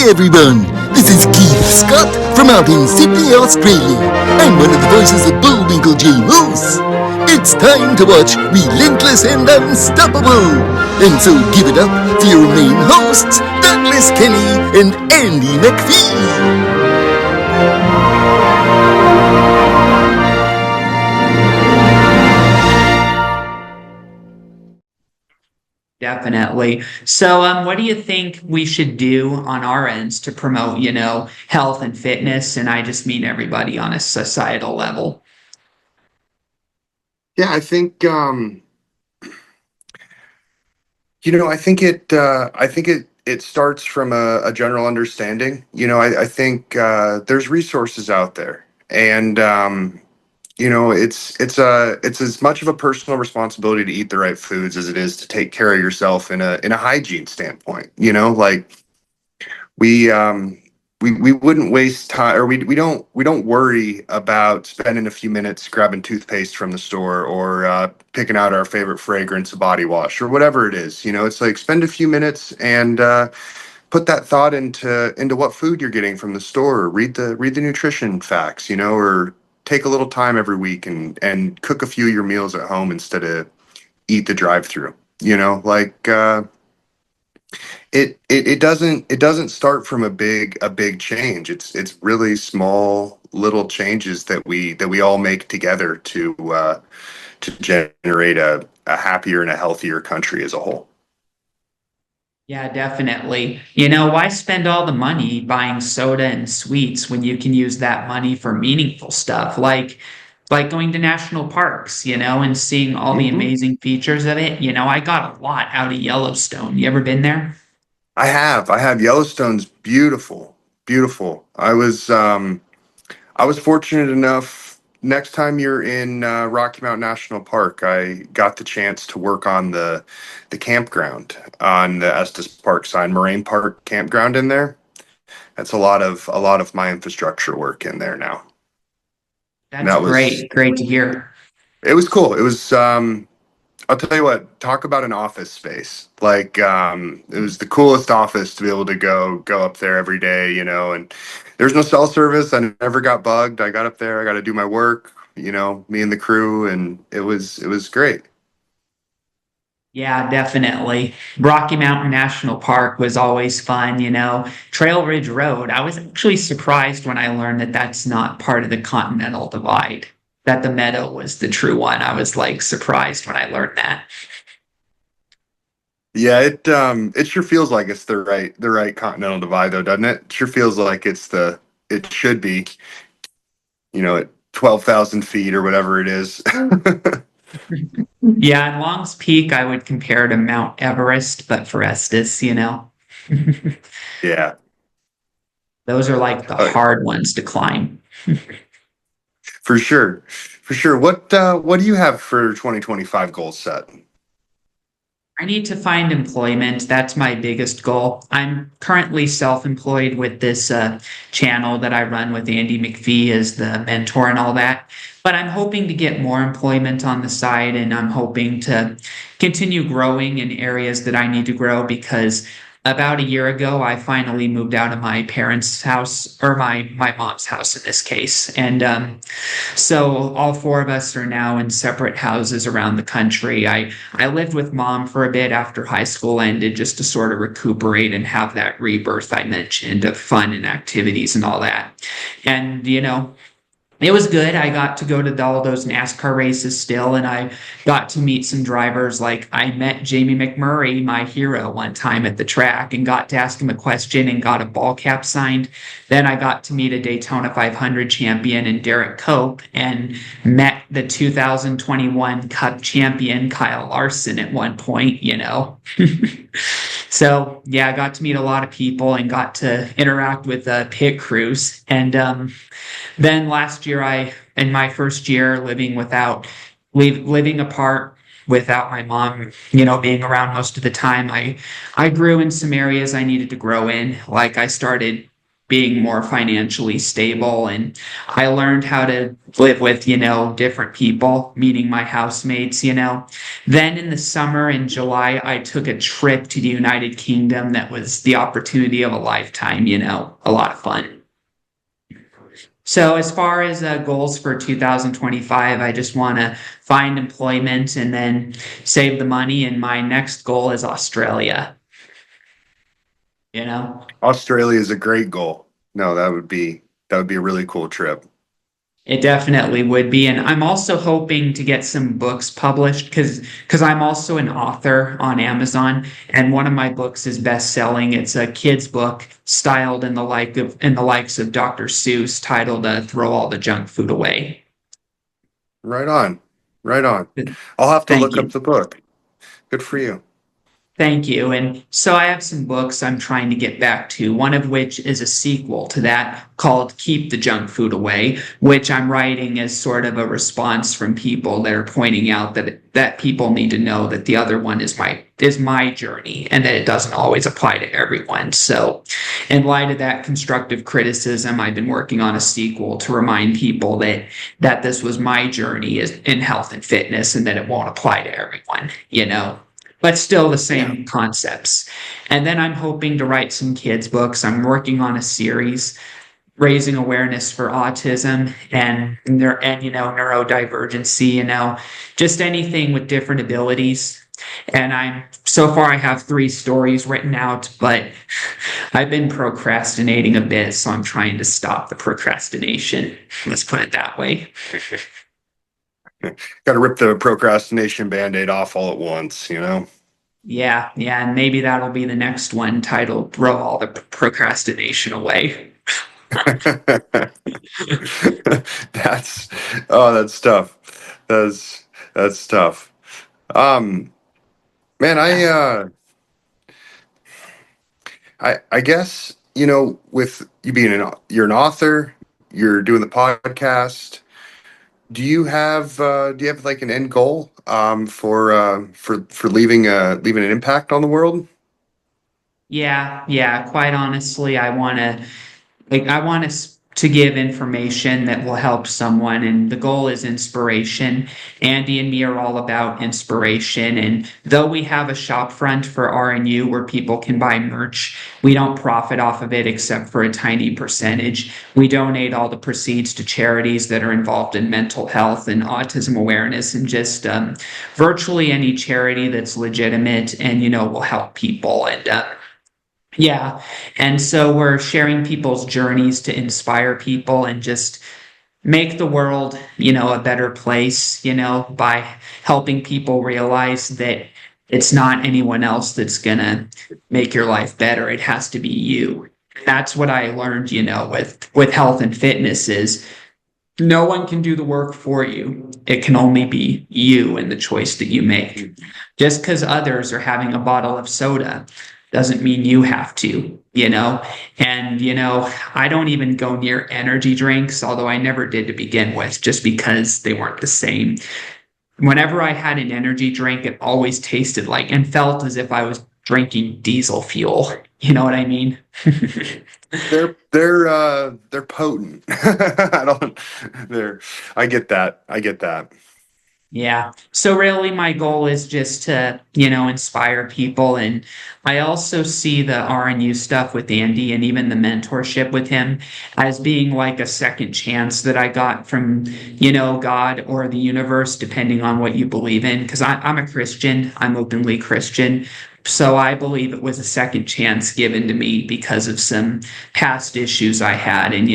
everyone, this is Keith Scott from out in Sydney, Australia. I'm one of the voices of Bullwinkle J. Moose. It's time to watch Relentless and Unstoppable. And so give it up for your main hosts, Douglas Kelly and Andy McPhee. Definitely. So, what do you think we should do on our ends to promote, health and fitness? And I just mean everybody on a societal level. Yeah, I think I think it starts from a general understanding. I think there's resources out there, and it's as much of a personal responsibility to eat the right foods as it is to take care of yourself in a hygiene standpoint. Like we we wouldn't waste time, or we don't worry about spending a few minutes grabbing toothpaste from the store, or picking out our favorite fragrance, a body wash, or whatever it is. It's like spend a few minutes and put that thought into what food you're getting from the store. Read the nutrition facts, or take a little time every week and cook a few of your meals at home instead of eat the drive-through. Like it doesn't start from a big change. It's really small little changes that we all make together to generate a happier and a healthier country as a whole. Yeah, definitely. Why spend all the money buying soda and sweets when you can use that money for meaningful stuff like going to national parks, and seeing all the Mhm. amazing features of it. I got a lot out of Yellowstone. You ever been there? I have Yellowstone's beautiful, beautiful. I was fortunate enough. Next time you're in Rocky Mountain National Park, I got the chance to work on the campground on the Estes Park side, Moraine Park campground in there. That's a lot of my infrastructure work in there now. And That's that was great. Great to hear. it was cool. It was I'll tell you what, talk about an office space. Like it was the coolest office to be able to go up there every day, and there's no cell service. I never got bugged. I got up there, I got to do my work, me and the crew, and it was great. Yeah, definitely. Rocky Mountain National Park was always fun. Trail Ridge Road. I was actually surprised when I learned that that's not part of the Continental Divide, that the Meadow was the true one. I was like surprised when I learned that. Yeah, it sure feels like it's the right continental divide though, doesn't it? It sure feels like it should be, at 12,000 feet or whatever it is. Yeah, and Long's Peak I would compare to Mount Everest, but for Estes. Yeah. Those are like the Uh, hard ones to climb. for sure. For sure. What do you have for 2025 goals set? I need to find employment. That's my biggest goal. I'm currently self-employed with this channel that I run with Andy McPhee as the mentor and all that. But I'm hoping to get more employment on the side, and I'm hoping to continue growing in areas that I need to grow because about a year ago, I finally moved out of my parents' house, or my mom's house in this case. And so all four of us are now in separate houses around the country. I lived with mom for a bit after high school ended just to sort of recuperate and have that rebirth I mentioned of fun and activities and all that. And it was good. I got to go to all those NASCAR races still, and I got to meet some drivers. Like I met Jamie McMurray, my hero, one time at the track and got to ask him a question and got a ball cap signed. Then I got to meet a Daytona 500 champion and Derek Cope and met the 2021 Cup champion Kyle Larson at one point. So yeah, I got to meet a lot of people and got to interact with pit crews. And then last year, in my first year living apart without my mom, being around most of the time, I grew in some areas I needed to grow in. Like I started being more financially stable. And I learned how to live with, different people, meeting my housemates. Then in the summer in July, I took a trip to the United Kingdom that was the opportunity of a lifetime, a lot of fun. So as far as goals for 2025, I just want to find employment and then save the money. And my next goal is Australia. Australia is a great goal. No, that would be a really cool trip. It definitely would be. And I'm also hoping to get some books published because I'm also an author on Amazon, and one of my books is best selling. It's a kid's book styled in the likes of Dr. Seuss, titled "Throw All the Junk Food Away." Right on. Right on. I'll have to Thank look you. up the book. Good for you. Thank you. And so I have some books I'm trying to get back to, one of which is a sequel to that called Keep the Junk Food Away, which I'm writing as sort of a response from people that are pointing out that people need to know that the other one is my journey and that it doesn't always apply to everyone. So in light of that constructive criticism, I've been working on a sequel to remind people that this was my journey in health and fitness and that it won't apply to everyone. But still the Yeah. same concepts. And then I'm hoping to write some kids' books. I'm working on a series raising awareness for autism and neurodivergency, just anything with different abilities. And so far I have 3 stories written out, but I've been procrastinating a bit, so I'm trying to stop the procrastination. Let's put it that way. Got to rip the procrastination band-aid off all at once. Yeah, and maybe that'll be the next one, titled "Throw All the Procrastination Away." That's that's tough. That's tough. Man, I guess, with you being you're an author, you're doing the podcast. Do you have like an end goal for leaving an impact on the world? Yeah, quite honestly, I want to give information that will help someone, and the goal is inspiration. Andy and me are all about inspiration, and though we have a shop front for RNU where people can buy merch, we don't profit off of it except for a tiny percentage. We donate all the proceeds to charities that are involved in mental health and autism awareness, and just virtually any charity that's legitimate and will help people. And yeah. And so we're sharing people's journeys to inspire people and just make the world, a better place, by helping people realize that it's not anyone else that's going to make your life better. It has to be you. That's what I learned, with health and fitness is no one can do the work for you. It can only be you and the choice that you make. Just because others are having a bottle of soda doesn't mean you have to. And, I don't even go near energy drinks, although I never did to begin with, just because they weren't the same. Whenever I had an energy drink, it always tasted like and felt as if I was drinking diesel fuel. You know what I mean? They're potent. I get that. I get that. Yeah. So really my goal is just to, inspire people. And I also see the RNU stuff with Andy and even the mentorship with him as being like a second chance that I got from, God or the universe, depending on what you believe in. Because I'm a Christian, I'm openly Christian. So I believe it was a second chance given to me because of some past issues I had. And,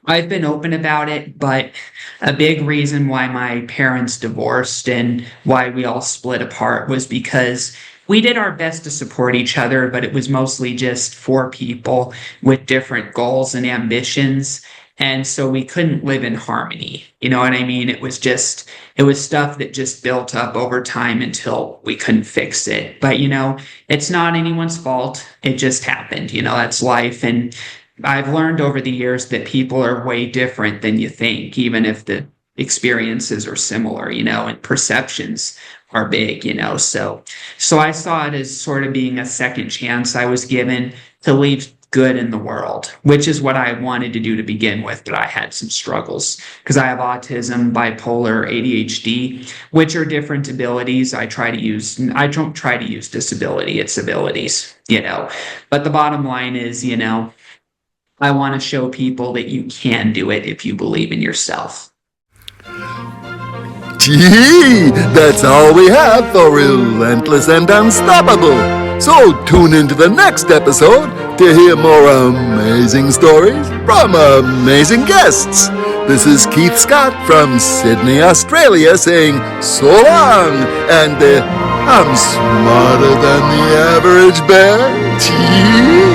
I've been open about it, but a big reason why my parents divorced and why we all split apart was because we did our best to support each other, but it was mostly just 4 people with different goals and ambitions. And so we couldn't live in harmony. You know what I mean? It was stuff that just built up over time until we couldn't fix it. But, it's not anyone's fault. It just happened. That's life. And I've learned over the years that people are way different than you think, even if the experiences are similar, and perceptions are big. So I saw it as sort of being a second chance I was given to leave good in the world, which is what I wanted to do to begin with, but I had some struggles because I have autism, bipolar, ADHD, which are different abilities. I don't try to use disability, it's abilities, But the bottom line is, I want to show people that you can do it if you believe in yourself. Gee, that's all we have for Relentless and Unstoppable. So tune into the next episode to hear more amazing stories from amazing guests. This is Keith Scott from Sydney, Australia saying so long, and I'm smarter than the average bear. Gee.